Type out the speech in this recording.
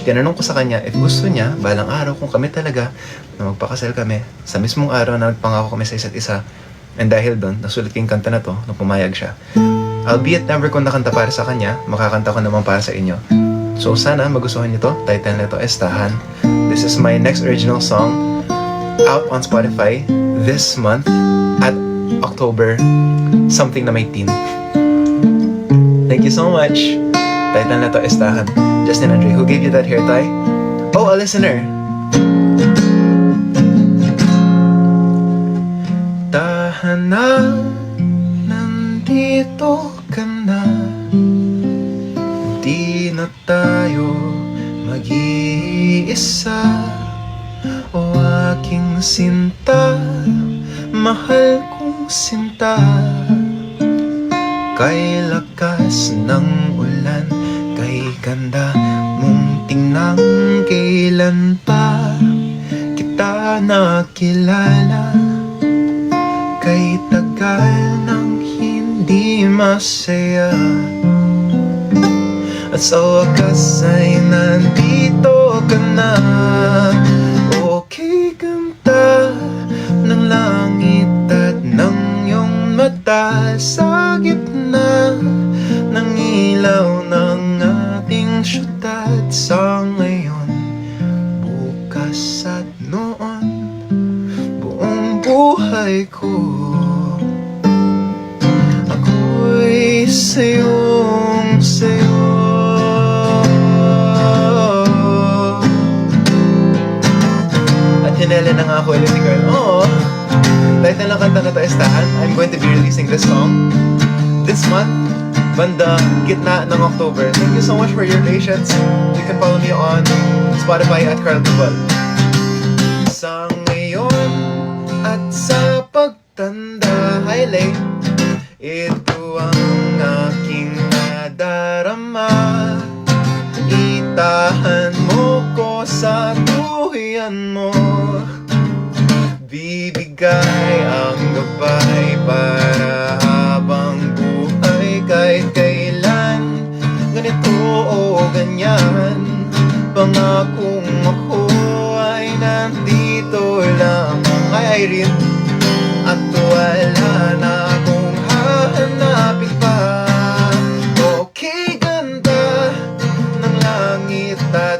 Tinanong ko sa kanya if gusto niya, balang araw kung kami talaga na magpakasal kami sa mismong araw na nagpangako kami sa isa't isa. And dahil doon, nasulat ko yung kanta na to nung pumayag siya. Albeit never ko nakanta para sa kanya, makakanta ko naman para sa inyo. So sana magustuhan niyo to. Title nito is Tahan. This is my next original song out on Spotify this month at October something na may teen. Thank you so much. Title nito is Tahan. Justin Andre, who gave you that hair tie? Oh, a listener. Tahan na, nandito ka na. Di na tayo mag-iisa. O aking sinta, mahal kong sinta. Kay lakas ng ulan, kay ganda mong tingnan, kailan pa kita nakilala. Kay tagal nang hindi masaya, at sa wakas ay nandito ka na. Okay, ganda ng langit at ng iyong mata, sa gitna ng ilaw ng ating syudad. Sa ngayon, bukas at noon, buong buhay ko, ako'y sa'yong sa'yo. At hinala na nga ako ulit ni Carl. Oo, title ng kanta na to is Tahan. I'm going to be releasing this song this month, banda gitna ng October. Thank you so much for your patience. You can follow me on Spotify at Carl Tubal. Sa ngayon at sa pagtanda, highlight, ito ang aking nadarama. Itahan mo ko sa tuhian mo, bibigay ang gabay para habang buhay. Kahit kailan, ganito o ganyan, pangakong ako ay nandito lamang. Ay Irene, at wala na akong hahanapin pa. Okay, ganda ng langit at